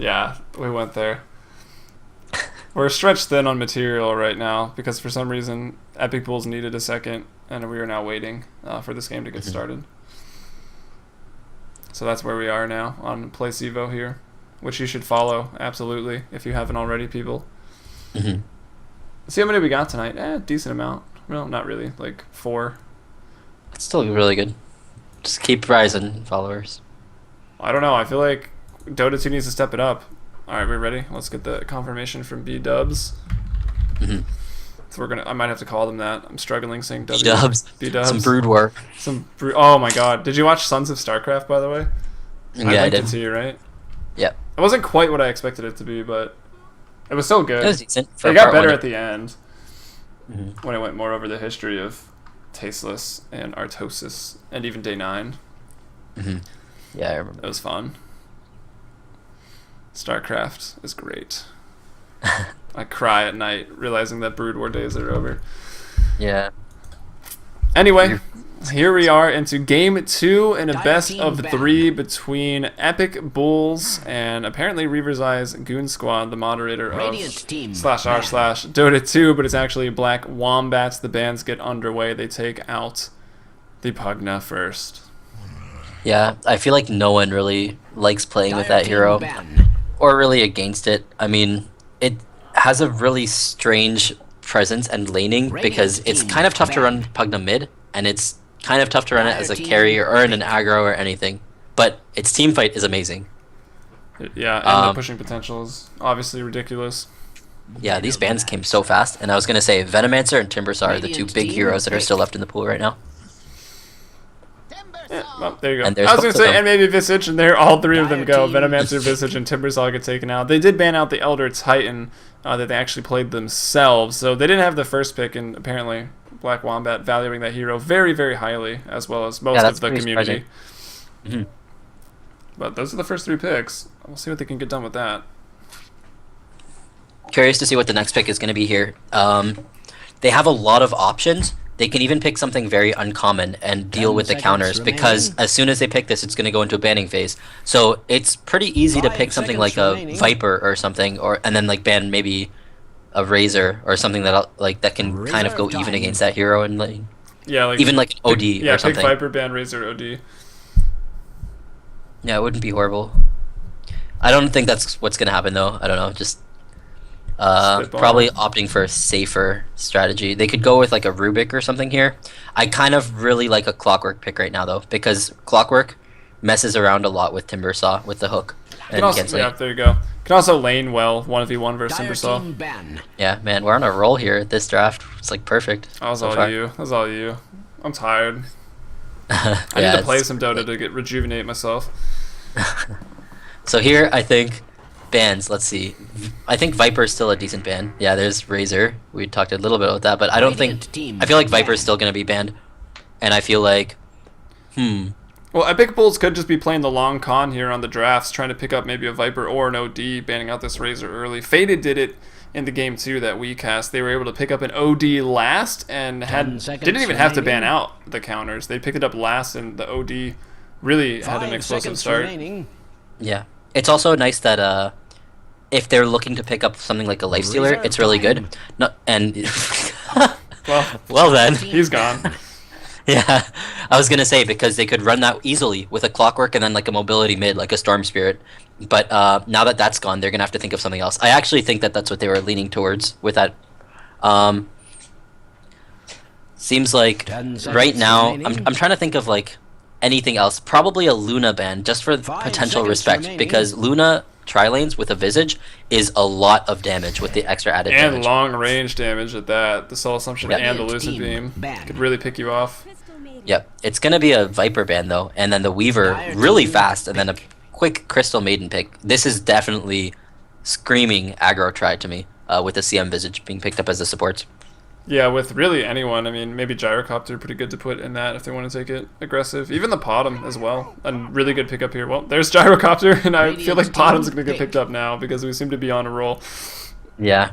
Yeah, we went there. We're stretched thin on material right now because for some reason Epic Bulls needed a second, and we are now waiting for this game to get started. So that's where we are now on Play CEVO here, which you should follow absolutely if you haven't already, people. Let's see how many we got tonight. Decent amount. Well, not really, like 4. It's still really good. Just keep rising, followers. I don't know. I feel like Dota 2 needs to step it up. All right, we're ready. Let's get the confirmation from B Dubs. So I might have to call them that. I'm struggling saying W. B-dubs. B-dubs. Some brood war. Oh my god. Did you watch Sons of StarCraft, by the way? Yeah, I did. linked it to you, right? Yeah. It wasn't quite what I expected it to be, but it was still good. It was decent. It got better at the end when it went more over the history of Tasteless and Artosis and even Day 9. Yeah, I remember. It was fun. StarCraft is great. I cry at night realizing that Brood War days are over. Yeah. Anyway, here we are into Game 2 in a best of 3 between Epic Bulls and apparently Reaver's Eyes Goon Squad, the moderator of /r/Dota2, but it's actually Black Wombats. The bands get underway. They take out the Pugna first. Yeah, I feel like no one really likes playing with that hero. Or really against it. I mean, it has a really strange presence and laning because it's kind of tough to run Pugna mid, and it's kind of tough to run it as a carry or in an aggro or anything. But its team fight is amazing. Yeah, and the pushing potential is obviously ridiculous. Yeah, these bans came so fast, and I was going to say Venomancer and Timbersaw are the 2 big heroes that are still left in the pool right now. Yeah, well, there you go. And I was going to say, and maybe Visage, and there all 3 of them go. Venomancer, Visage, and Timbersaw get taken out. They did ban out the Elder Titan that they actually played themselves, so they didn't have the first pick, and apparently Black Wombat valuing that hero very, very highly, as well as most of the community. But those are the first 3 picks. We'll see what they can get done with that. Curious to see what the next pick is going to be here. They have a lot of options. They can even pick something very uncommon and deal with the counters because as soon as they pick this, it's going to go into a banning phase. So it's pretty easy to pick something like a Viper or something, and then like ban maybe a Razor or something that can kind of go even against that hero and like even like OD or something. Pick Viper, ban Razor, OD. Yeah, it wouldn't be horrible. I don't think that's what's going to happen though. I don't know. Just probably opting for a safer strategy. They could go with like a Rubik or something here. I kind of really like a Clockwork pick right now though, because Clockwork messes around a lot with Timbersaw with the hook. And there you go. Can also lane well 1v1 versus Timbersaw. Yeah, man, we're on a roll here at this draft. It's like perfect. That was all you. That was all you. I'm tired. I need to play some Dota to rejuvenate myself. So here, I think bans. Let's see. I think Viper is still a decent ban. Yeah, there's Razor. We talked a little bit about that, but I don't think. I feel like Viper is still gonna be banned, and I feel like, Well, Epic Bulls could just be playing the long con here on the drafts, trying to pick up maybe a Viper or an OD, banning out this Razor early. Faded did it in the game 2 that we cast. They were able to pick up an OD last and didn't even have to ban out the counters. They picked it up last, and the OD really had an explosive start. Yeah, it's also nice that if they're looking to pick up something like a Lifestealer, it's really good. Well then, he's gone. Yeah, I was gonna say because they could run that easily with a Clockwork and then like a mobility mid, like a Storm Spirit. But now that that's gone, they're gonna have to think of something else. I actually think that that's what they were leaning towards with that. Seems like right now, I'm trying to think of like anything else. Probably a Luna ban just for potential respect because Luna tri-lanes with a Visage is a lot of damage with the extra added damage. And long range damage at that. The Soul Assumption and the Lucid Beam could really pick you off. Yep. It's going to be a Viper ban though, and then the Weaver really fast, and then a quick Crystal Maiden pick. This is definitely screaming aggro try to me with the CM Visage being picked up as a support. Yeah, with really anyone. I mean, maybe Gyrocopter pretty good to put in that if they want to take it aggressive. Even the Potom as well. A really good pickup here. Well, there's Gyrocopter, and I feel like Potom's going to get picked up now because we seem to be on a roll. Yeah.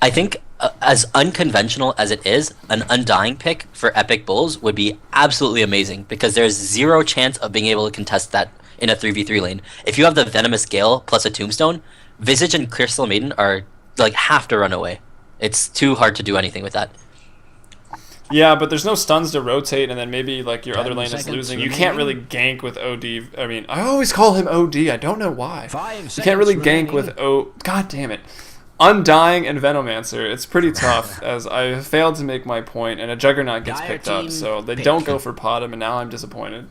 I think as unconventional as it is, an Undying pick for Epic Bulls would be absolutely amazing because there's zero chance of being able to contest that in a 3v3 lane. If you have the Venomous Gale plus a Tombstone, Visage and Crystal Maiden are like have to run away. It's too hard to do anything with that. Yeah, but there's no stuns to rotate, and then maybe like your other lane is losing. You can't really gank with OD. I mean, I always call him OD. I don't know why. You can't really gank with God damn it. Undying and Venomancer. It's pretty tough, as I failed to make my point, and a Juggernaut gets picked up, so they don't go for Potom, and now I'm disappointed.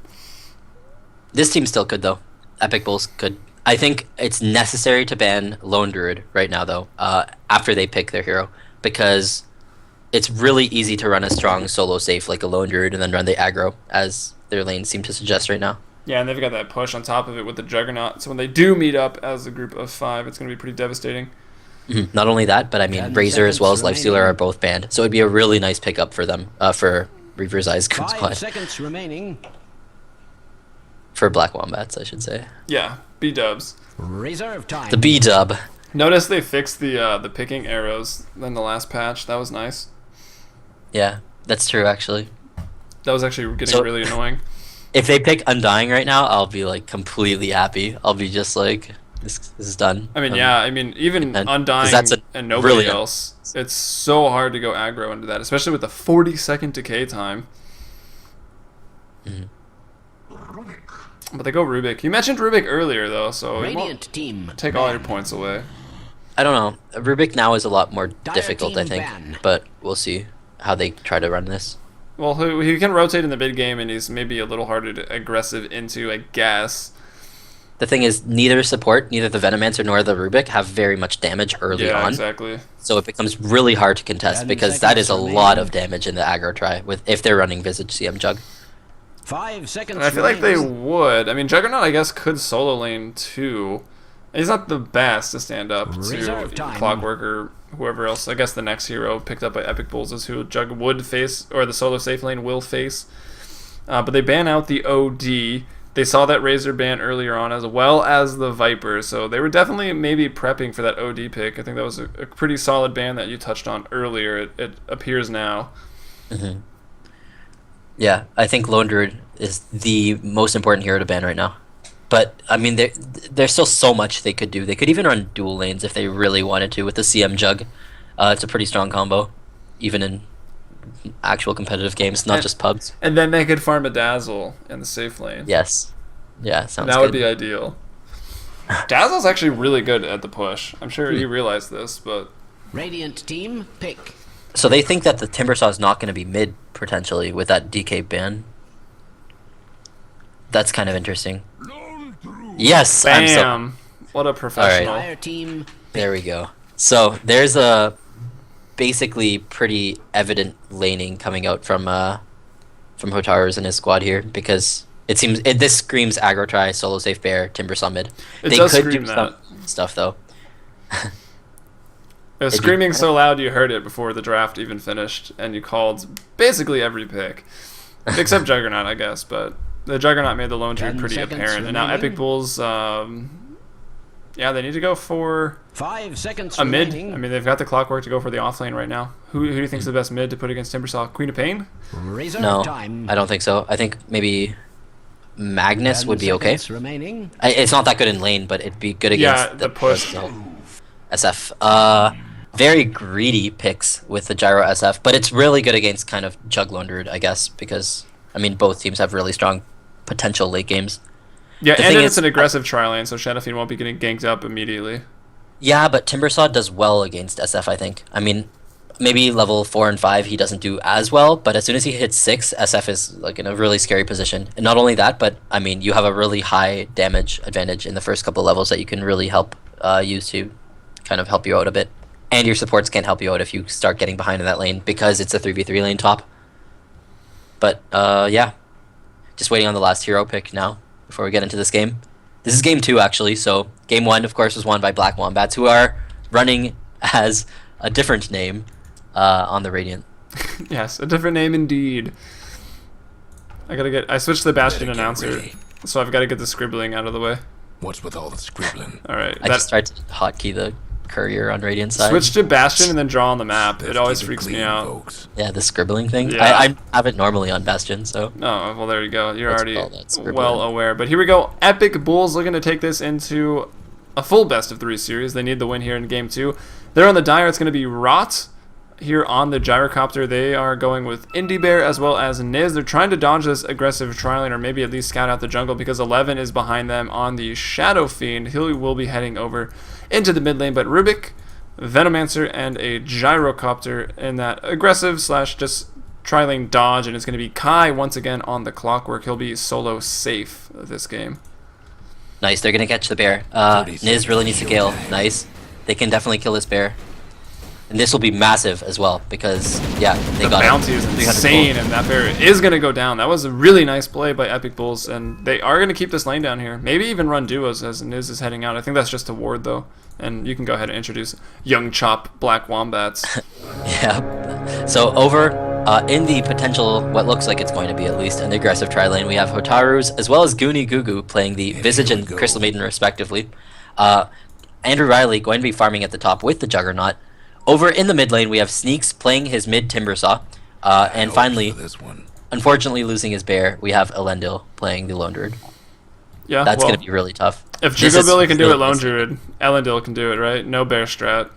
This team still could, though. Epic Bulls could. I think it's necessary to ban Lone Druid right now, though, after they pick their hero, because it's really easy to run a strong solo safe like a Lone Druid and then run the aggro, as their lanes seem to suggest right now. Yeah, and they've got that push on top of it with the Juggernaut, so when they do meet up as a group of 5, it's going to be pretty devastating. Not only that, but I mean, Razor as well as Lifestealer are both banned, so it'd be a really nice pickup for them, for Reaver's Eyes Group Squad. 5 seconds remaining. For Black Wombats, I should say. Yeah, B-dubs. Reserve time. The B-dub. Notice they fixed the picking arrows in the last patch. That was nice. Yeah, that's true, actually. That was actually getting really annoying. If they pick Undying right now, I'll be like completely happy. I'll be just like, this is done. I mean, yeah, I mean, even Undying and nobody else, it's so hard to go aggro into that, especially with the 40-second decay time. But they go Rubik. You mentioned Rubik earlier, though, so it won't take all your points away. I don't know. Rubik now is a lot more difficult, I think, but we'll see how they try to run this. Well, he can rotate in the mid game, and he's maybe a little harder to aggressive into, I guess. The thing is, neither support, neither the Venomancer nor the Rubik have very much damage early on. Yeah, exactly. So it becomes really hard to contest because that is a lot of damage in the aggro try if they're running Visage CM Jug. 5 seconds. And I feel like they would. I mean, Juggernaut, I guess, could solo lane too. He's not the best to stand up to Clockwork or whoever else. I guess the next hero picked up by Epic Bulls is who Jug would face, or the solo safe lane will face. But they ban out the OD. They saw that Razor ban earlier on, as well as the Viper, so they were definitely maybe prepping for that OD pick. I think that was a pretty solid ban that you touched on earlier. It appears now. Yeah, I think Lone Druid is the most important hero to ban right now. But, I mean, there's still so much they could do. They could even run dual lanes if they really wanted to with the CM Jug. It's a pretty strong combo, even in actual competitive games, not just pubs. And then they could farm a Dazzle in the safe lane. Yes. Yeah, sounds good. That would be ideal. Dazzle's actually really good at the push. I'm sure he realized this, but... Radiant team, pick. So they think that the Timbersaw is not going to be mid, potentially, with that DK ban. That's kind of interesting. Yes! Bam! What a professional. All right. There we go. So there's a basically pretty evident laning coming out from Hotaru's and his squad here, because it seems this screams aggro try, solo safe bear, Timbersaw mid. They could do some stuff though. It was screaming so loud you heard it before the draft even finished, and you called basically every pick, except Juggernaut, I guess. But the Juggernaut made the Lone Druid pretty apparent, and now Epic Bulls, yeah, they need to go for 5 seconds a mid. remaining. I mean, they've got the Clockwork to go for the offlane right now. Who do you think's the best mid to put against Timbersaw? Queen of Pain? No, I don't think so. I think maybe Magnus would be okay. Remaining. It's not that good in lane, but it'd be good against the push. SF. Very greedy picks with the Gyro SF, but it's really good against kind of Jug Lone Druid, I guess, because, I mean, both teams have really strong potential late games. Yeah, and it's an aggressive tri lane, so Shadowfiend won't be getting ganked up immediately. Yeah, but Timbersaw does well against SF, I think. I mean, maybe level 4 and 5 he doesn't do as well, but as soon as he hits 6, SF is like in a really scary position. And not only that, but I mean, you have a really high damage advantage in the first couple levels that you can really help use to kind of help you out a bit. And your supports can't help you out if you start getting behind in that lane, because it's a 3v3 lane top. But yeah, just waiting on the last hero pick now before we get into this game. This is game 2 actually, so game 1 of course was won by Black Wombats, who are running as a different name on the Radiant. Yes, a different name indeed. I switched to the Bastion announcer, so I've got to get the scribbling out of the way. What's with all the scribbling? All right. I just tried to hotkey the courier on Radiant side. Switch to Bastion and then draw on the map. It always freaks me out. Folks. Yeah, the scribbling thing. Yeah. I have it normally on Bastion, so. Oh, well, there you go. You're Let's already call that scribbling. well aware. But here we go. Epic Bulls looking to take this into a full best-of-3 series. They need the win here in Game 2. They're on the Dire. It's going to be Rot here on the Gyrocopter. They are going with Indie Bear as well as Niz. They're trying to dodge this aggressive trialing or maybe at least scout out the jungle because 11 is behind them on the Shadow Fiend. He will be heading over into the mid lane, but Rubik, Venomancer, and a Gyrocopter in that aggressive slash just trialing dodge, and it's going to be Kai once again on the Clockwork. He'll be solo safe this game. Nice, they're gonna catch the bear. Niz really needs to Gale. Nice. They can definitely kill this bear. And this will be massive as well because, yeah, they The got bounty it. is 300 insane, gold. and that bear is going to go down. That was a really nice play by Epic Bulls, and they are going to keep this lane down here. Maybe even run duos as Niz is heading out. I think that's just a ward, though. And you can go ahead and introduce Young Chop Black Wombats. Yeah. So over in the potential, what looks like it's going to be at least, an aggressive tri lane, we have Hotaru's as well as Goonie Gugu playing the Visage and Crystal Maiden respectively. Andrew Riley going to be farming at the top with the Juggernaut. Over in the mid lane, we have Sneaks playing his mid Timbersaw. And finally, This one. unfortunately losing his bear, we have Elendil playing the Lone Druid. Yeah, That's well, going to be really tough. if This Jugo is Billy can do really it, Lone frustrating. Druid, Elendil can do it, right? No bear strat.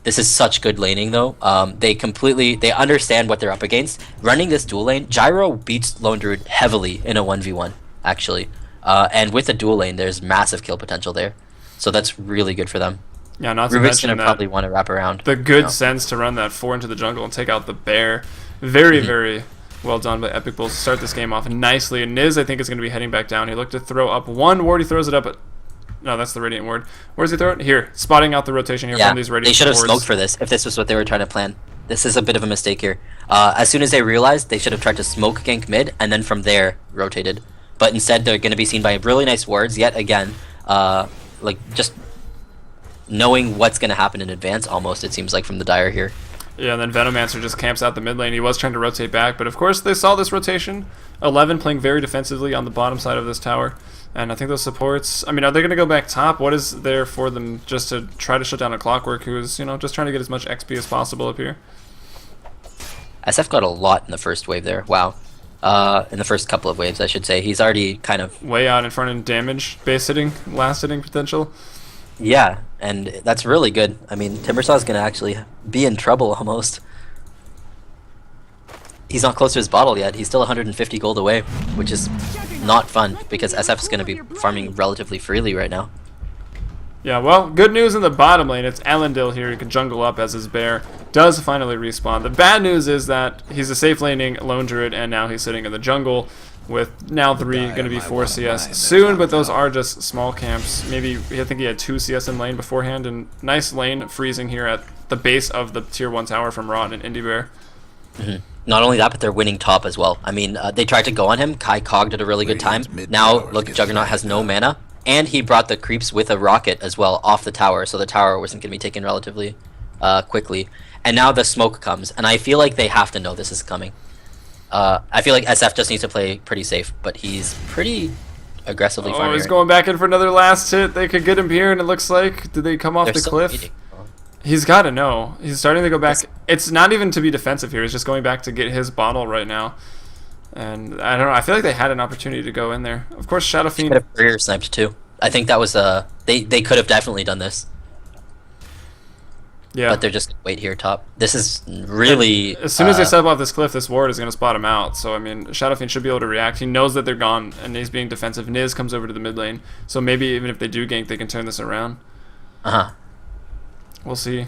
This is such good laning though. They understand what they're up against. Running this dual lane, Gyro beats Lone Druid heavily in a 1v1, actually. And with the dual lane, there's massive kill potential there. So that's really good for them. Yeah, not to Rubik's mention gonna that probably want to wrap around. the good No. sense to run that 4 into the jungle and take out the bear. Very, very well done by Epic Bulls to start this game off nicely. And Niz, I think, is going to be heading back down. He looked to throw up one ward. He throws it up at... No, that's the Radiant ward. Where does he throw it? Here. Spotting out the rotation here Yeah, from these Radiant they should have wards. smoked for this if this was what they were trying to plan. This is a bit of a mistake here. As soon as they realized, they should have tried to smoke gank mid and then from there rotated. But instead, they're going to be seen by really nice wards yet again. Like just knowing what's going to happen in advance almost, it seems like, from the Dire here. Yeah, and then Venomancer just camps out the mid lane. He was trying to rotate back, but of course they saw this rotation. 11 playing very defensively on the bottom side of this tower. And I think those supports... I mean, are they going to go back top? What is there for them just to try to shut down a Clockwork who is, you know, just trying to get as much XP as possible up here? SF got a lot in the first wave there. Wow. In the first couple of waves, I should say. He's already kind of... Way out in front in damage, base hitting, last hitting potential. Yeah, and that's really good. I mean, Timbersaw's going to actually be in trouble almost. He's not close to his bottle yet. He's still 150 gold away, which is not fun because SF is going to be farming relatively freely right now. Yeah, well, good news in the bottom lane. It's Elendil here. He can jungle up as his bear does finally respawn. The bad news is that he's a safe laning Lone Druid, and now he's sitting in the jungle with now 3, going to be 4 CS soon, but those are just small camps. Maybe, I think he had 2 CS in lane beforehand, and nice lane freezing here at the base of the tier 1 tower from Rot and Indie Bear. Not only that, but they're winning top as well. I mean, they tried to go on him. Kai Cog did a really good time. Now, look, Juggernaut has no mana, and he brought the creeps with a rocket as well off the tower, so the tower wasn't going to be taken relatively quickly. And now the smoke comes, and I feel like they have to know this is coming. I feel like SF just needs to play pretty safe, but he's pretty aggressively Oh, farming. he's right going back in for another last hit. They could get him here, and it looks like... Did they come off They're the still cliff? waiting. He's got to know. He's starting to go back. It's not even to be defensive here. He's just going back to get his bottle right now. And I don't know. I feel like they had an opportunity to go in there. Of course, Shadow Could Fiend... have career sniped too. I think that was they could have definitely done this, Yeah. but they're just gonna wait here top. This is really As soon as they step off this cliff, this ward is going to spot him out. So, I mean, Shadow Fiend should be able to react. He knows that they're gone, and he's being defensive. Niz comes over to the mid lane. So maybe even if they do gank, they can turn this around. We'll see.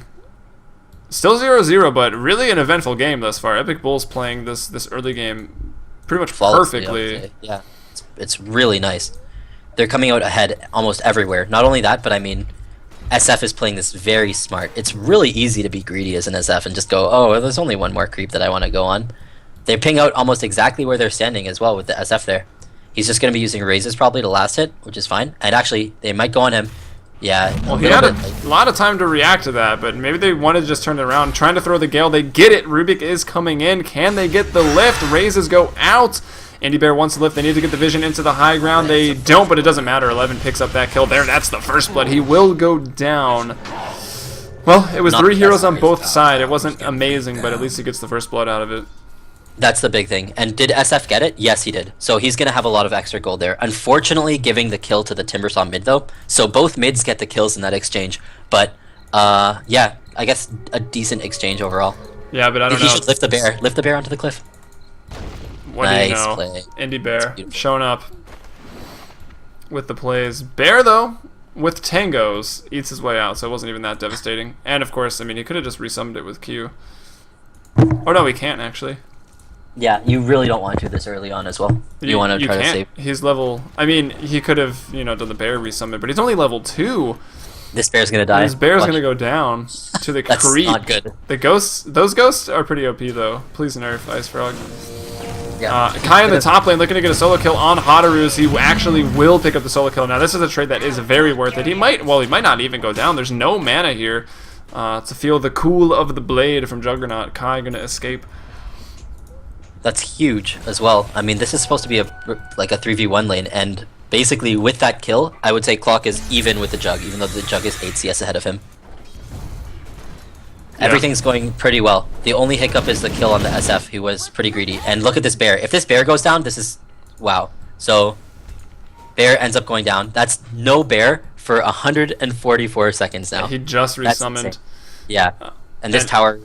Still 0-0, but really an eventful game thus far. Epic Bulls playing this early game pretty much flawlessly, I would perfectly. say. Yeah, it's really nice. They're coming out ahead almost everywhere. Not only that, but I mean, SF is playing this very smart. It's really easy to be greedy as an SF and just go, oh, there's only one more creep that I want to go on. They ping out almost exactly where they're standing as well with the SF there. He's just going to be using raises probably to last hit, which is fine. And actually, they might go on him. Yeah, Well, he had a lot of time to react to that, but maybe they wanted to just turn it around. Trying to throw the Gale. They get it. Rubik is coming in. Can they get the lift? Raises go out. Indie Bear wants to lift. They need to get the vision into the high ground. They don't, but it doesn't matter. 11 picks up that kill there. That's the first blood. He will go down. Well, it was Not 3 the heroes best. on both sides. It wasn't amazing, but at least he gets the first blood out of it. That's the big thing. And did SF get it? Yes, he did. So he's going to have a lot of extra gold there. Unfortunately, giving the kill to the Timbersaw mid, though. So both mids get the kills in that exchange. But, yeah, I guess a decent exchange overall. Yeah, but I don't know. He should lift the bear. Lift the bear onto the cliff. What do you Nice know? play. Indie Bear beautiful. showing up with the plays. Bear, though, with tangos, eats his way out, so it wasn't even that devastating. And, of course, I mean, he could have just resummoned it with Q. Oh, no, he can't, actually. Yeah, you really don't want to this early on as well. You want to try to save. He's level... I mean, he could have, you know, done the bear resummon, but he's only level 2. This bear's going to die. This bear's Watch. going to go down to the That's creep. not good. The ghosts... Those ghosts are pretty OP, though. Please nerf Ice Frog. Yeah. Kai in the top lane looking to get a solo kill on Hotarus. He actually will pick up the solo kill. Now, this is a trade that is very worth it. He might not even go down. There's no mana here to feel the cool of the blade from Juggernaut. Kai going to escape. That's huge as well. I mean, this is supposed to be like a 3v1 lane, and basically with that kill, I would say Clock is even with the Jug, even though the Jug is 8 CS ahead of him. Yeah. Everything's going pretty well. The only hiccup is the kill on the SF, who was pretty greedy. And look at this bear. If this bear goes down, this is... wow. So, bear ends up going down. That's no bear for 144 seconds now. He just That's resummoned. insane. Yeah. And this and- tower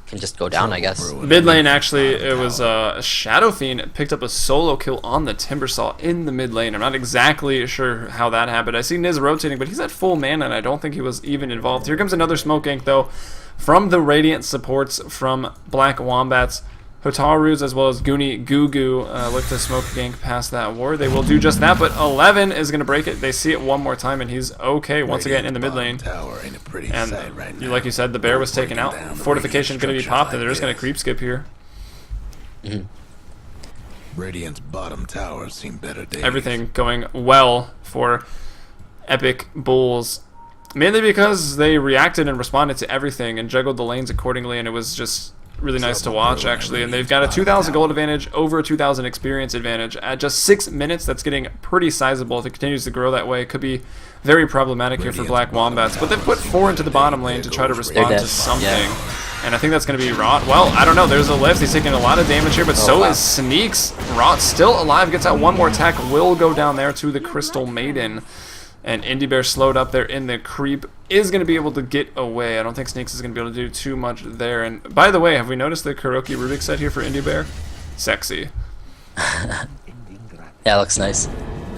can just go down, I guess. Mid lane, actually, it was Shadow Fiend picked up a solo kill on the Timbersaw in the mid lane. I'm not exactly sure how that happened. I see Niz rotating, but he's at full mana, and I don't think he was even involved. Here comes another smoke gank, though, from the Radiant supports from Black Wombats. Hotarus as well as Goonie Goo look to smoke gank past that ward. They will do just that, but 11 is going to break it. They see it one more time, and he's okay once again in the mid lane. And like you said, the bear was taken out. Fortification going to be popped, and they're just going to creep skip here. Radiant's bottom tower seem better days. Everything going well for Epic Bulls. Mainly because they reacted and responded to everything and juggled the lanes accordingly, and it was just really nice to watch, actually. And they've got a 2,000 gold advantage over a 2,000 experience advantage at just 6 minutes. That's getting pretty sizable. If it continues to grow that way, it could be very problematic here for Black Wombats. But they've put 4 into the bottom lane to try to respond to something. Yeah. And I think that's going to be Rot. Well, I don't know. There's a lift. He's taking a lot of damage here, but so is Sneaks. Rot still alive. Gets out one more attack. Will go down there to the Crystal Maiden. And Indie Bear slowed up there in the creep. Is going to be able to get away. I don't think Sneaks is going to be able to do too much there. And by the way, have we noticed the Kuroki Rubik set here for Indie Bear? Sexy. Yeah, looks nice.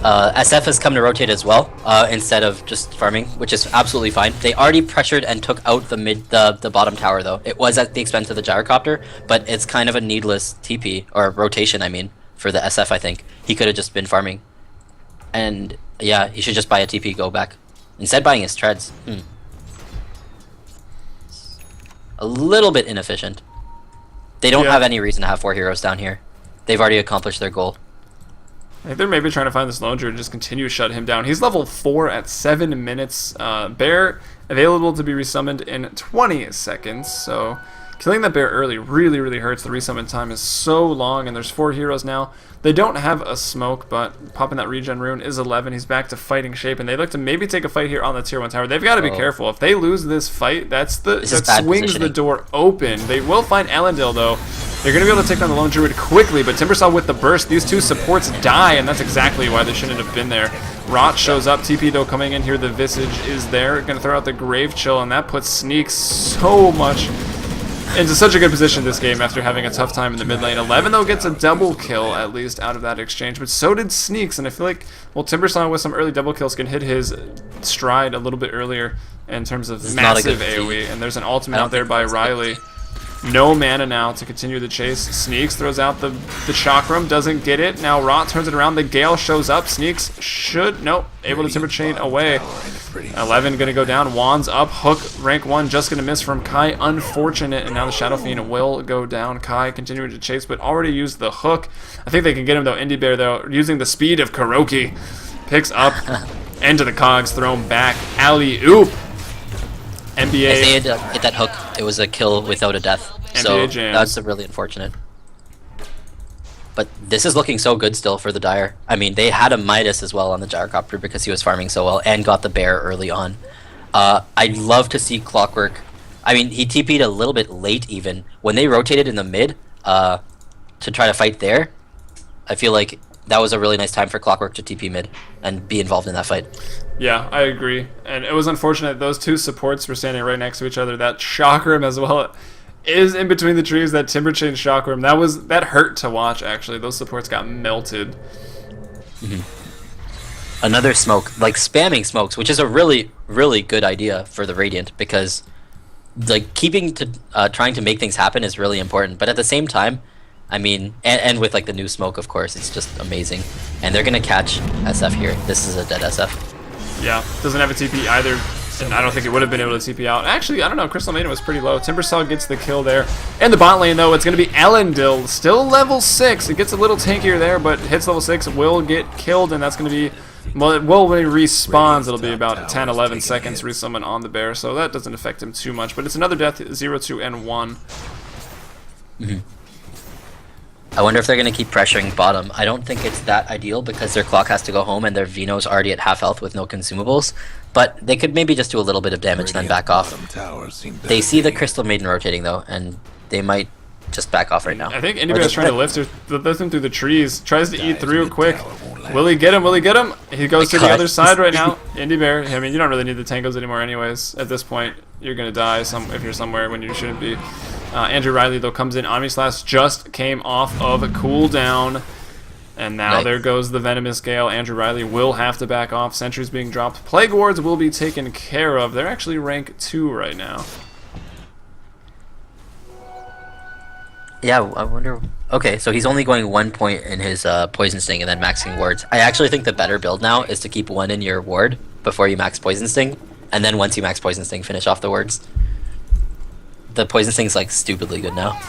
SF has come to rotate as well, instead of just farming, which is absolutely fine. They already pressured and took out the bottom tower, though. It was at the expense of the gyrocopter, but it's kind of a needless TP, or rotation, I mean, for the SF, I think. He could have just been farming. And, yeah, he should just buy a TP, go back. Instead buying his treads. A little bit inefficient. They don't have any reason to have 4 heroes down here. They've already accomplished their goal. I think they're maybe trying to find this Lone Druid and just continue to shut him down. He's level 4 at 7 minutes. Bear available to be resummoned in 20 seconds. So killing that bear early really, really hurts. The resummon time is so long, and there's 4 heroes now. They don't have a smoke, but popping that regen rune is 11. He's back to fighting shape, and they look to maybe take a fight here on the tier 1 tower. They've got to be careful. If they lose this fight, that swings the door open. They will find Elendil, though. They're going to be able to take down the Lone Druid quickly, but Timbersaw with the burst, these 2 supports die, and that's exactly why they shouldn't have been there. Rot shows up, TP though coming in here, the Visage is there, going to throw out the Grave Chill, and that puts Sneaks so much into such a good position this game after having a tough time in the mid lane. 11 though gets a double kill at least out of that exchange, but so did Sneaks, and I feel like, well, Timbersaw with some early double kills can hit his stride a little bit earlier in terms of massive AoE, and there's an ultimate out there by Riley. No mana now to continue the chase. Sneaks throws out the Chakram, doesn't get it. Now Rot turns it around. The Gale shows up. Sneaks should, nope, able to Timber Chain away. 11 gonna go down. Wands up. Hook rank 1 just gonna miss from Kai. Unfortunate, and now the Shadow Fiend will go down. Kai continuing to chase, but already used the hook. I think they can get him though. Indie Bear though, using the speed of Kuroki, picks up into the cogs, thrown back. Alley-oop. NBA. If they had hit that hook, it was a kill without a death. So that's really unfortunate. But this is looking so good still for the Dire. I mean, they had a Midas as well on the Gyrocopter because he was farming so well and got the bear early on. I'd love to see Clockwork I mean, he TP'd a little bit late even. When they rotated in the mid to try to fight there, I feel like that was a really nice time for Clockwork to TP mid and be involved in that fight. Yeah, I agree. And it was unfortunate those two supports were standing right next to each other. That Chakram as well is in between the trees, that Timber Chain Chakram. That hurt to watch, actually. Those supports got melted. Another smoke, like spamming smokes, which is a really, really good idea for the Radiant, because like trying to make things happen is really important. But at the same time, I mean, and with like the new smoke, of course, it's just amazing. And they're gonna catch SF here. This is a dead SF. Yeah, doesn't have a TP either, and I don't think it would have been able to TP out. Actually, I don't know, Crystal Maiden was pretty low. Timbersaw gets the kill there. In the bot lane, though, it's going to be Elendil, still level 6. It gets a little tankier there, but hits level 6, will get killed, and that's going to be, well, when he respawns, it'll be about 10, 11 seconds resummon on the bear, so that doesn't affect him too much. But it's another death, 0, 2, and 1. I wonder if they're going to keep pressuring bottom. I don't think it's that ideal because their clock has to go home and their Vino's already at half health with no consumables. But they could maybe just do a little bit of damage and then back off. They see the Crystal Maiden rotating though, and they might just back off right now. I think Indybear's trying to lift him through the trees. Tries to eat through quick. Will he get him? Will he get him? He goes to the other side right now. Indybear, I mean, you don't really need the tangos anymore anyways. At this point, you're going to die if you're somewhere when you shouldn't be. Andrew Riley, though, comes in. Omni Slash just came off of a cooldown. And now there goes the Venomous Gale. Andrew Riley will have to back off. Sentries being dropped. Plague Wards will be taken care of. They're actually rank 2 right now. Yeah, I wonder... Okay, so he's only going 1 point in his Poison Sting and then maxing wards. I actually think the better build now is to keep 1 in your ward before you max Poison Sting. And then once you max Poison Sting, finish off the wards. The Poison Sting's like stupidly good now.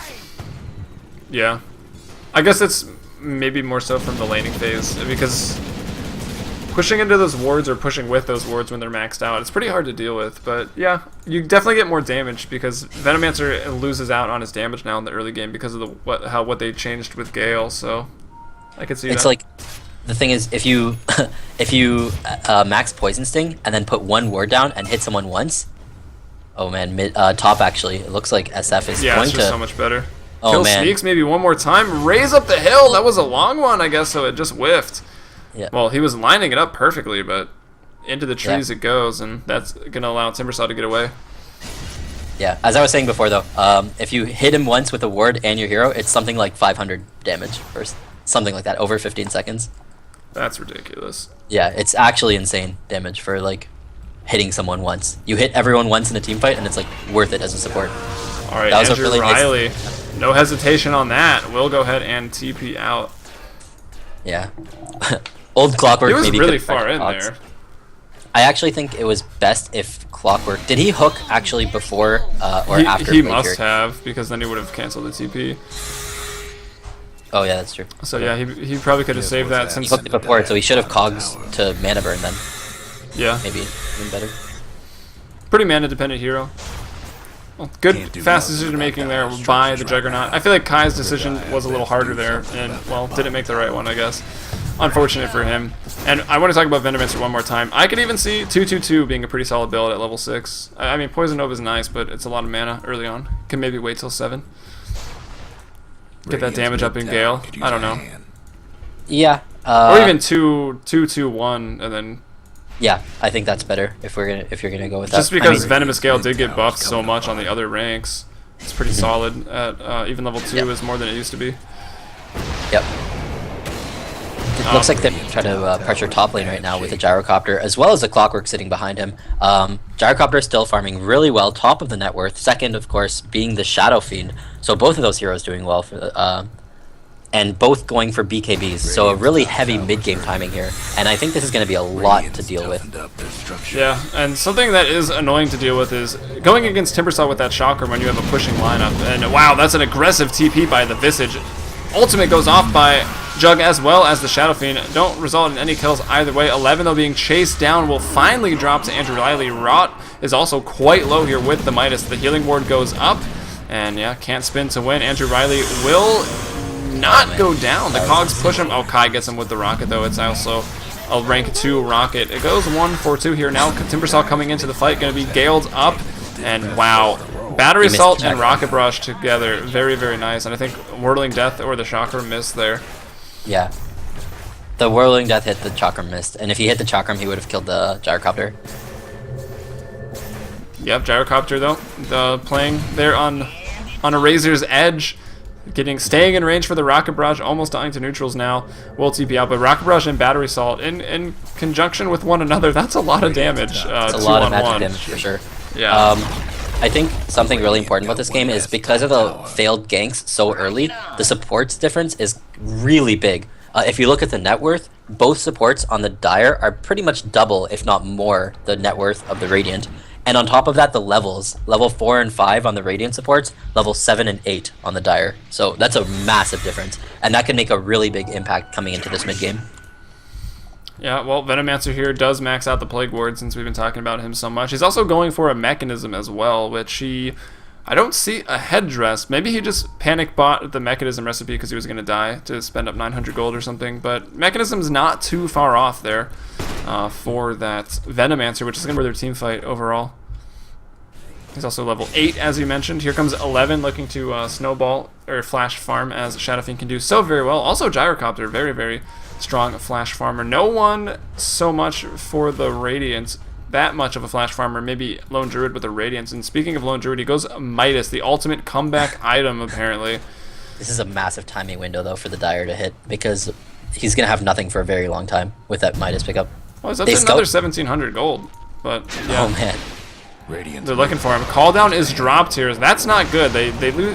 Yeah. I guess it's maybe more so from the laning phase, because pushing into those wards or pushing with those wards when they're maxed out, it's pretty hard to deal with. But yeah, you definitely get more damage because Venomancer loses out on his damage now in the early game because of what they changed with Gale. So I could see that. It's like, the thing is, if you max Poison Sting and then put 1 ward down and hit someone once. Oh man, top actually. It looks like SF is going it's to... just so much better. Oh Kill man. Sneaks maybe one more time. Raise up the hill. That was a long one, I guess, so it just whiffed. Yeah. Well, he was lining it up perfectly, but into the trees it goes, and that's going to allow Timbersaw to get away. Yeah, as I was saying before though, if you hit him once with a ward and your hero, it's something like 500 damage or something like that over 15 seconds. That's ridiculous. Yeah, it's actually insane damage for like hitting someone once. You hit everyone once in a team fight and it's like worth it as a support. All right, that was Andrew a really Riley, no hesitation on that. We'll go ahead and TP out. Yeah. Old Clockwork He was maybe really could far in Cogs. there. I actually think it was best if Clockwork... Did he hook actually before or after? He Blade must here? have, because then he would have canceled the TP. Oh yeah, that's true. So yeah, he probably could have saved that He since... hooked it before, so he should have Cogs to mana burn then. Yeah, Maybe even better. pretty mana-dependent hero. Well, good, fast decision making there by the Juggernaut. I feel like Kai's decision was a little harder there, and, well, didn't make the right one, I guess. Unfortunate for him. And I want to talk about Venomancer one more time. I could even see 2/2/2 being a pretty solid build at level 6. I mean, Poison Nova is nice, but it's a lot of mana early on. Can maybe wait till 7. Get that damage up in Gale. I don't know. Yeah. Or even 2/2/1, and then... Yeah, I think that's better if you're gonna go with that. Just because I mean, Venomous Gale did get buffed so much on the other ranks, it's pretty solid. At even level 2 is more than it used to be. Yep. It looks like they're trying to pressure top lane right now with the Gyrocopter, as well as the Clockwork sitting behind him. Gyrocopter is still farming really well, top of the net worth. Second, of course, being the Shadow Fiend. So both of those heroes doing well for the, and both going for BKBs. So a really heavy mid-game timing here, and I think this is going to be a lot to deal with. Yeah, and something that is annoying to deal with is going against Timbersaw with that Chakram when you have a pushing lineup. And wow, that's an aggressive TP by the Visage. Ultimate goes off by Jug as well as the Shadow Fiend. Don't result in any kills either way. 11 though being chased down will finally drop to Andrew Riley. Rot is also quite low here with the Midas. The healing ward goes up, and yeah, can't spin to win. Andrew Riley will not go down. The Cogs push him. Oh, Kai gets him with the rocket though. It's also a rank 2 rocket. It goes 1-4-2 here now. Timbersaw coming into the fight, going to be galed up, and wow. Battery He missed Assault the and chakram. Rocket Barrage together, very, very nice. And I think Whirling Death or the Chakra missed there. Yeah. The Whirling Death hit the Chakram missed, and if he hit the Chakram, he would have killed the Gyrocopter. Yep, Gyrocopter though, playing there on a razor's edge, staying in range for the Rocket Barrage, almost dying to neutrals now. Will TP out, but Rocket Barrage and Battery Assault in conjunction with one another, that's a lot of damage. It's a two lot of on magic one. damage for sure. Yeah. I think something really important about this game is because of the failed ganks so early, the supports difference is really big. If you look at the net worth, both supports on the Dire are pretty much double, if not more, the net worth of the Radiant. And on top of that, the levels. Level 4 and 5 on the Radiant supports, level 7 and 8 on the Dire. So that's a massive difference. And that can make a really big impact coming into this mid-game. Yeah, well, Venomancer here does max out the Plague Ward since we've been talking about him so much. He's also going for a Mechanism as well, which I don't see a Headdress. Maybe he just panic bought the Mechanism recipe because he was going to die to spend up 900 gold or something. But Mechanism's not too far off there for that Venomancer, which is going to be their team fight overall. He's also level 8, as you mentioned. Here comes 11 looking to snowball or flash farm, as Shadow Fiend can do so very well. Also Gyrocopter, very, very strong flash farmer. No one so much for the Radiant, that much of a flash farmer, maybe Lone Druid with the Radiance. And speaking of Lone Druid, he goes Midas, the ultimate comeback item apparently. This is a massive timing window though for the Dire to hit, because he's going to have nothing for a very long time with that Midas pickup. Well, he's up to another 1,700 gold, but yeah. Oh man. Radiant's They're looking for him. Call down is dropped here. That's not good. They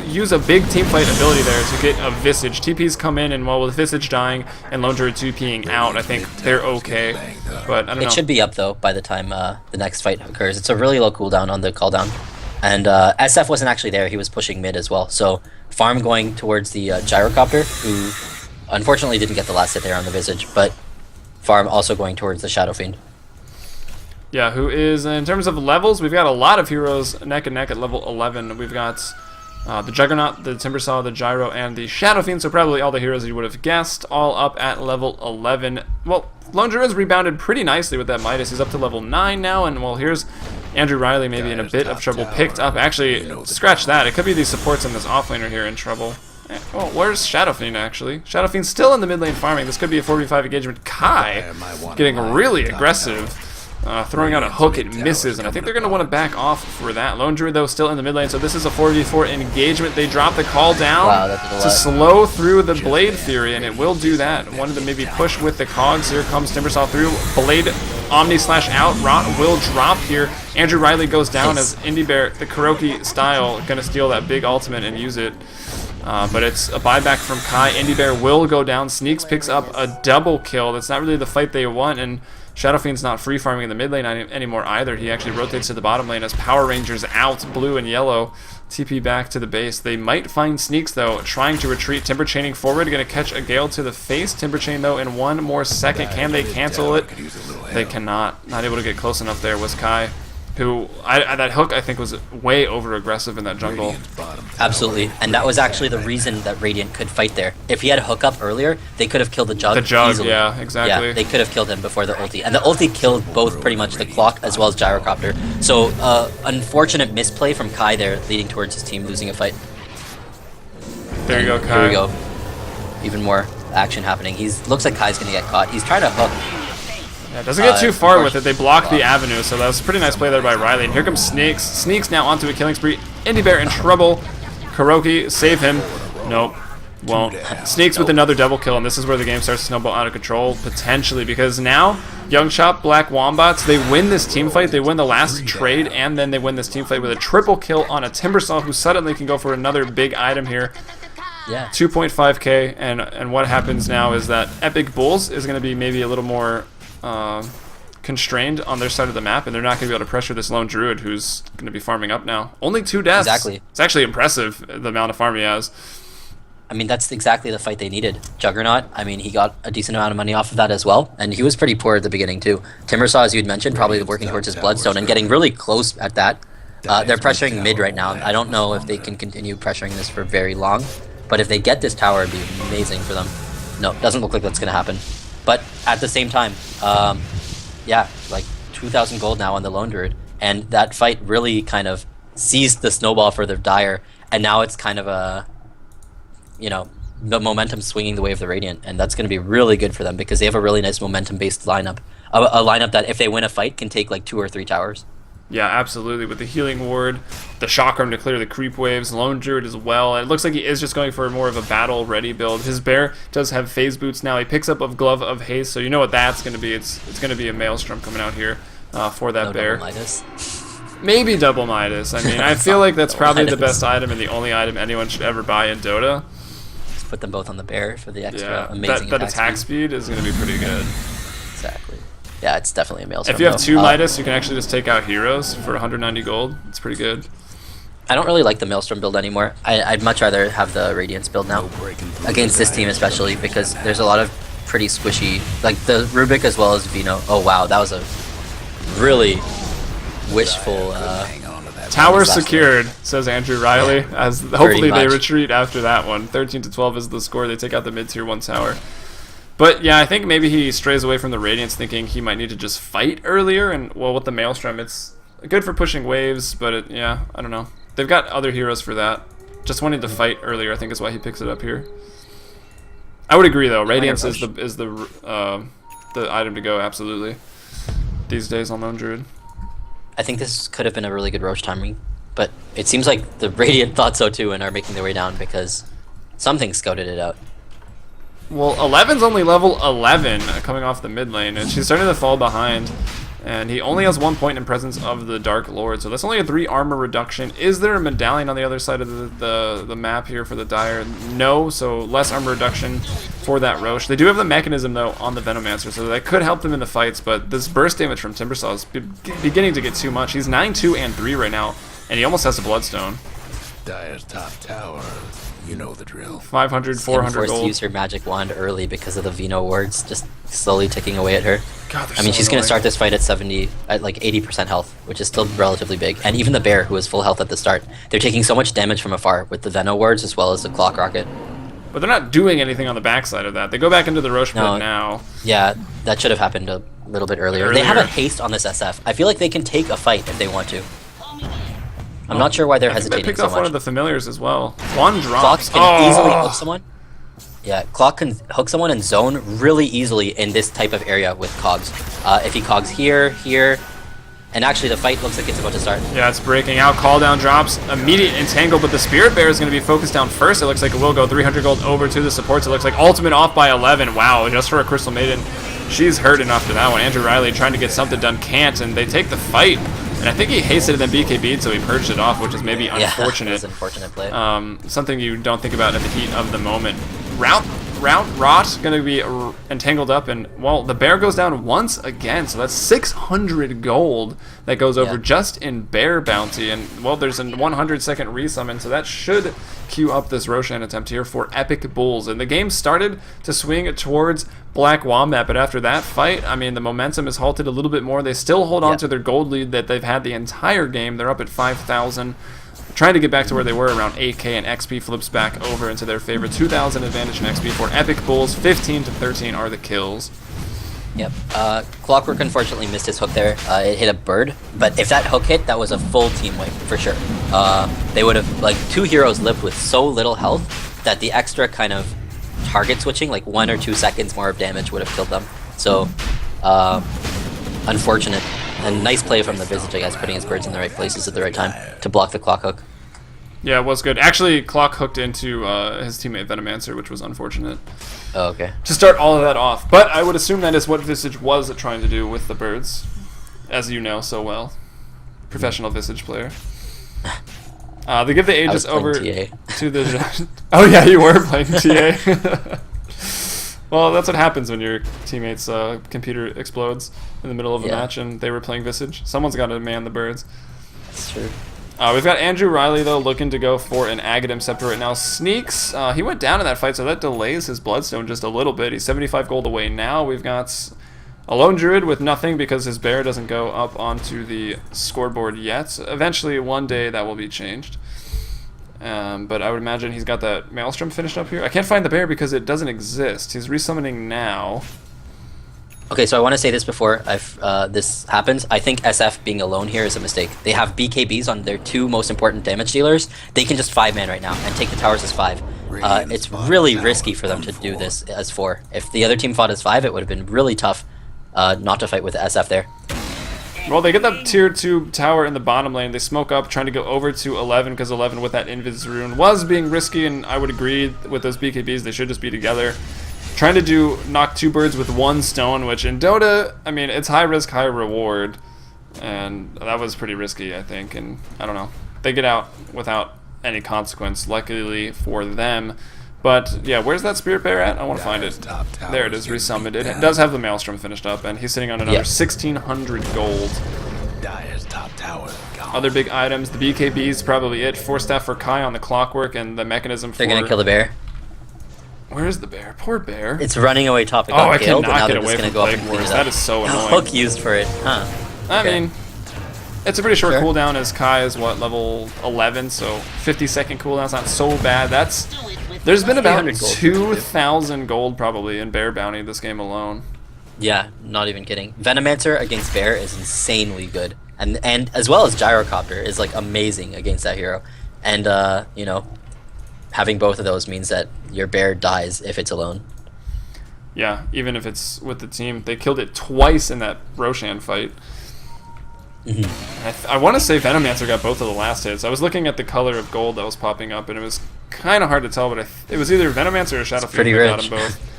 use a big team fight ability there to get a Visage. TPs come in, and well, with Visage dying and Lone Druid 2Ping out, I think they're okay. But I don't know. It should be up though by the time the next fight occurs. It's a really low cooldown on the call down. And SF wasn't actually there. He was pushing mid as well. So Farm going towards the Gyrocopter, who unfortunately didn't get the last hit there on the Visage, but Farm also going towards the Shadow Fiend. Yeah, who is, in terms of levels, we've got a lot of heroes neck and neck at level 11. We've got the Juggernaut, the Timbersaw, the Gyro, and the Shadow Fiend, so probably all the heroes you would have guessed, all up at level 11. Well, Lone Druid's rebounded pretty nicely with that Midas. He's up to level 9 now, and well, here's Andrew Riley maybe in a bit of trouble. Picked up, actually, scratch that. It could be these supports in this offlaner here in trouble. Well, where's Shadow Fiend, actually? Shadow Fiend's still in the mid lane farming. This could be a 4v5 engagement. Kai getting really aggressive. Throwing out a hook, it misses, and I think they're going to want to back off for that. Lone Druid, though, still in the mid lane, so this is a 4v4 engagement. They drop the call down to slow through the Blade Fury, and it will do that. Wanted to maybe push with the cogs. Here comes Timbersaw through. Blade Omni slash out. Rot will drop here. Andrew Riley goes down as Indie Bear, the Kuroki style, going to steal that big ultimate and use it. But it's a buyback from Kai. Indie Bear will go down. Sneaks picks up a double kill. That's not really the fight they want, and Shadow Fiend's not free farming in the mid lane anymore either. He actually rotates to the bottom lane as Power Rangers out, blue and yellow, TP back to the base. They might find Sneaks though, trying to retreat. Timber chaining forward, going to catch a Gale to the face. Timber chain though in one more second. Can they cancel it? They cannot. Not able to get close enough there was Kai, who, that hook I think was way over aggressive in that jungle. Absolutely, and that was actually the reason that Radiant could fight there. If he had a hook up earlier, they could have killed the Jug easily. Yeah, exactly. Yeah, they could have killed him before the ulti. And the ulti killed both pretty much the Clock as well as Gyrocopter. So, unfortunate misplay from Kai there, leading towards his team losing a fight. There you go, Kai. Here we go. Even more action happening. Looks like Kai's gonna get caught. He's trying to hook. Yeah, doesn't get too far with it. They block the avenue, so that was a pretty nice play there by Riley. And here comes Sneaks. Sneaks now onto a killing spree. Indie Bear in trouble. Kuroki, save him. Nope. Won't. Sneaks with another double kill, and this is where the game starts to snowball out of control, potentially, because now Young Chop, Black Wombats, they win this team fight. They win the last trade, and then they win this team fight with a triple kill on a Timbersaw, who suddenly can go for another big item here. Yeah. 2.5k, and what happens now is that Epic Bulls is going to be maybe a little more constrained on their side of the map, and they're not going to be able to pressure this Lone Druid, who's going to be farming up now. Only 2 deaths. Exactly. It's actually impressive, the amount of farm he has. I mean, that's exactly the fight they needed. Juggernaut, I mean, he got a decent amount of money off of that as well, and he was pretty poor at the beginning too. Timbersaw, as you'd mentioned, probably working towards his Bloodstone and getting really close at that. They're pressuring mid right now. I don't know if they can continue pressuring this for very long, but if they get this tower, it'd be amazing for them. No, doesn't look like that's going to happen. But at the same time, yeah, like 2,000 gold now on the Lone Druid, and that fight really kind of seized the snowball for the Dire, and now it's kind of a, you know, the momentum swinging the way of the Radiant, and that's going to be really good for them because they have a really nice momentum-based lineup. A lineup that, if they win a fight, can take like 2 or 3 towers. Yeah, absolutely. With the healing ward, the shock arm to clear the creep waves, lone druid as well. And it looks like he is just going for more of a battle-ready build. His bear does have phase boots now. He picks up a glove of haste, so you know what that's going to be. It's going to be a maelstrom coming out here for that No bear. double Midas. Maybe double Midas. I mean, I feel like that's probably the best item and the only item anyone should ever buy in Dota. Just put them both on the bear for the extra Yeah, amazing that attack speed is going to be pretty good. Exactly. Yeah, it's definitely a maelstrom. If you have though. 2 Midas, you can actually just take out heroes for 190 gold. It's pretty good. I don't really like the maelstrom build anymore. I'd much rather have the Radiance build now. Against this team especially, because there's a lot of pretty squishy, like the Rubik as well as Vino. Oh wow, that was a really wishful... Tower secured, says Andrew Riley, as hopefully they much. retreat after that one. 13-12 is the score. They take out the mid-tier 1 tower. But yeah, I think maybe he strays away from the Radiance thinking he might need to just fight earlier. And well, with the Maelstrom, it's good for pushing waves, but yeah, I don't know. They've got other heroes for that. Just wanting to fight earlier, I think, is why he picks it up here. I would agree though. Radiance is the item to go, absolutely. These days on Lone Druid. I think this could have been a really good Roche timing, but it seems like the Radiant thought so too and are making their way down because something scouted it out. Well, 11's only level 11 coming off the mid lane, and she's starting to fall behind. And he only has 1 point in presence of the Dark Lord, so that's only a 3 armor reduction. Is there a medallion on the other side of the map here for the Dire? No, so less armor reduction for that Roche. They do have the mechanism, though, on the Venomancer, so that could help them in the fights, but this burst damage from Timbersaw is beginning to get too much. He's 9, 2, and 3 right now, and he almost has a Bloodstone. Dire's top tower. You know the drill. 500, 400 forced gold. to use her magic wand early because of the Vino wards, just slowly ticking away at her. God, I mean, she's going to start this fight at 70, at like 80% health, which is still relatively big. And even the bear, who is full health at the start, they're taking so much damage from afar with the Veno wards as well as the Clock Rocket. But they're not doing anything on the backside of that. They go back into the Roche pit No. now. Yeah, that should have happened a little bit earlier. They have a haste on this SF. I feel like they can take a fight if they want to. I'm not sure why they're I think they hesitating picked so off one much. of the familiars as well. One drop. Clock can easily hook someone. Yeah, Clock can hook someone in zone really easily in this type of area with Cogs. If he Cogs here, here, and actually the fight looks like it's about to start. Yeah, it's breaking out. Call down drops. Immediate entangle, but the Spirit Bear is going to be focused down first. It looks like it will go 300 gold over to the supports. It looks like ultimate off by 11. Wow, just for a Crystal Maiden. She's hurting after that one. Andrew Riley trying to get something done, can't, and they take the fight. And I think he hasted and then BKB'd, so he purged it off, which is maybe unfortunate. Yeah, it's an unfortunate play. Something you don't think about in the heat of the moment. Rot going to be entangled up, and, well, the bear goes down once again, so that's 600 gold that goes over just in bear bounty, and, well, there's a 100-second resummon, so that should queue up this Roshan attempt here for Epic Bulls. And the game started to swing towards Black Wombat, but after that fight, I mean, the momentum is halted a little bit more. They still hold on to their gold lead that they've had the entire game. They're up at 5,000. Trying to get back to where they were around 8k, and XP flips back over into their favor. 2,000 advantage in XP for Epic Bulls. 15-13 are the kills. Yep. Clockwork unfortunately missed his hook there. It hit a bird, but if that hook hit, that was a full team wipe for sure. They would have, like, 2 heroes lived with so little health that the extra kind of target switching, like 1 or 2 seconds more of damage, would have killed them. So, unfortunate. And nice play from the Visage, I guess, putting his birds in the right places at the right time to block the clock hook. Yeah, it was good. Actually, Clock hooked into his teammate Venomancer, which was unfortunate. Oh, okay. To start all of that off. But I would assume that is what Visage was trying to do with the birds, as you know so well. Professional Visage player. They give the Aegis over TA. to the... Oh yeah, you were playing TA. Well, that's what happens when your teammate's computer explodes in the middle of a match and they were playing Visage. Someone's got to man the birds. That's true. We've got Andrew Riley, though, looking to go for an Aghanim Scepter right now. Sneaks, he went down in that fight, so that delays his Bloodstone just a little bit. He's 75 gold away now. We've got a Lone Druid with nothing because his bear doesn't go up onto the scoreboard yet. Eventually, one day, that will be changed. But I would imagine he's got that Maelstrom finished up here. I can't find the bear because it doesn't exist. He's resummoning now. Okay, so I want to say this before this happens. I think SF being alone here is a mistake. They have BKBs on their 2 most important damage dealers. They can just 5-man right now and take the towers as 5. It's really risky for them to do this as 4. If the other team fought as 5, it would have been really tough not to fight with SF there. Well, they get that tier 2 tower in the bottom lane. They smoke up, trying to go over to 11, because 11 with that Invis rune was being risky, and I would agree with those BKBs. They should just be together. Trying to knock 2 birds with 1 stone, which in Dota, I mean, it's high risk, high reward. And that was pretty risky, I think. And I don't know. They get out without any consequence, luckily for them. But yeah, where's that Spirit Bear at? I want to find it. There it is, resummoned it. It does have the Maelstrom finished up, and he's sitting on another 1,600 gold. Dire's top tower. Other big items, the BKB is probably it. 4 staff for Kai on the clockwork, and the mechanism for... They're going to kill the bear. Where is the bear? Poor bear. It's running away top. It Oh, got I killed, and now cannot get they're away just from going to go up Plague and clean Wars. it up. That is so annoying. Hook used for it, huh? I Okay. mean, it's a pretty short Sure. cooldown, as Kai is, what, level 11, so 50-second cooldown's not so bad. There's been about 300 gold. 2,000 gold probably in Bear Bounty this game alone. Yeah, not even kidding. Venomancer against Bear is insanely good. And as well as Gyrocopter is like amazing against that hero. And you know, having both of those means that your Bear dies if it's alone. Yeah, even if it's with the team. They killed it twice in that Roshan fight. I want to say Venomancer got both of the last hits. I was looking at the color of gold that was popping up, and it was kind of hard to tell, but it was either Venomancer or Shadowfield pretty that got rich. them both.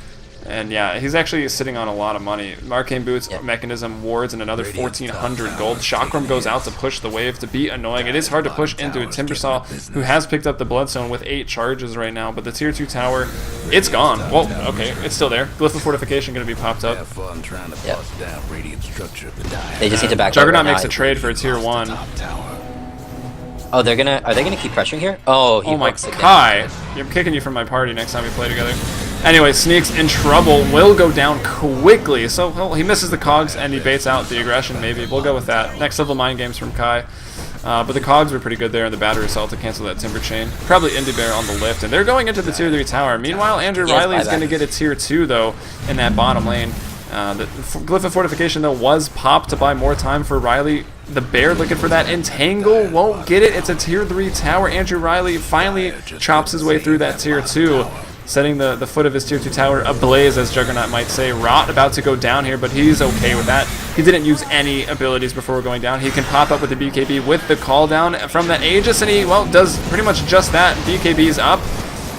And yeah, he's actually sitting on a lot of money. Arcane Boots, Mechanism, Wards, and another 1,400 gold. Chakram goes out to push the wave to be annoying. It is hard to push into a Timbersaw, who has picked up the Bloodstone with 8 charges right now, but the tier 2 tower, it's gone. Well, okay, it's still there. Glyph of Fortification going to be popped up. Have fun trying to bust down radiant structure of the Dire. They just need to back up Juggernaut right makes now. a trade for a tier 1. Top tower. Oh, are they gonna keep pressuring here? Oh, he Oh my hooks again. Kai! I'm kicking you from my party next time we play together. Anyway, Sneak's in trouble, will go down quickly. So, well, he misses the cogs and he baits out the aggression, maybe. We'll go with that. Next level mind games from Kai. But the cogs were pretty good there in the battery assault to cancel that Timber Chain. Probably Indie Bear on the lift, and they're going into the tier 3 tower. Meanwhile, Andrew Yes, Riley is buyback. going to get a tier 2, though, in that bottom lane. The Glyph of Fortification, though, was popped to buy more time for Riley. The Bear looking for that Entangle, won't get it. It's a tier 3 tower. Andrew Riley finally chops his way through that tier 2, setting the foot of his tier 2 tower ablaze, as Juggernaut might say. Rot about to go down here, but he's okay with that. He didn't use any abilities before going down. He can pop up with the BKB with the call down from that Aegis, and he, well, does pretty much just that. BKB's up,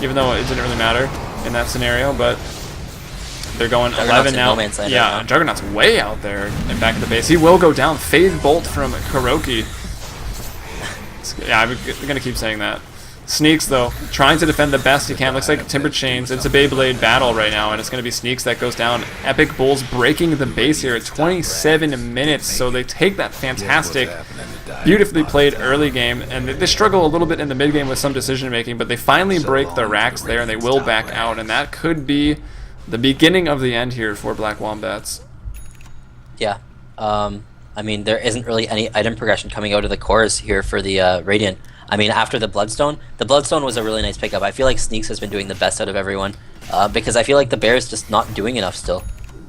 even though it didn't really matter in that scenario, but... They're going Juggernaut's 11 in now. no man's land Yeah, right now. Juggernaut's way out there and back at the base. He will go down. Phase Bolt from Kuroki. Yeah, I'm going to keep saying that. Sneaks, though, trying to defend the best he can. Looks like Timber Chains. It's a Beyblade battle right now, and it's going to be Sneaks that goes down. Epic Bulls breaking the base here at 27 minutes, so they take that fantastic, beautifully played early game, and they struggle a little bit in the mid game with some decision-making, but they finally break the racks there, and they will back out, and that could be the beginning of the end here for Black Wombats. Yeah. I mean, there isn't really any item progression coming out of the cores here for the Radiant. I mean, after the Bloodstone was a really nice pickup. I feel like Sneaks has been doing the best out of everyone, because I feel like the Bear's just not doing enough still.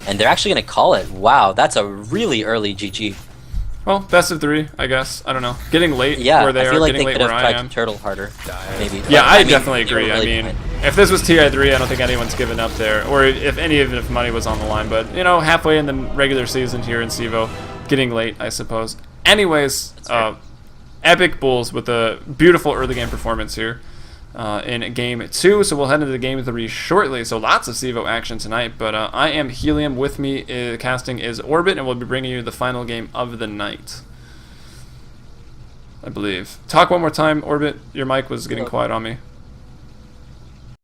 And they're actually going to call it. Wow, that's a really early GG. Well, best of 3, I guess. I don't know. Getting late Yeah, where they I are, feel like getting they late could where have I tried am. to turtle harder, maybe. Yeah, But, I mean, definitely they were agree. I really mean, behind. if this was TI3, I don't think anyone's given up there, or if even if money was on the line. But you know, halfway in the regular season here in CEVO, getting late, I suppose. Anyways, Epic Bulls with a beautiful early game performance here in game 2. So we'll head into game 3 shortly. So lots of CEVO action tonight. But I am Helium. With me casting is Orbit, and we'll be bringing you the final game of the night, I believe. Talk one more time, Orbit. Your mic was getting quiet on me.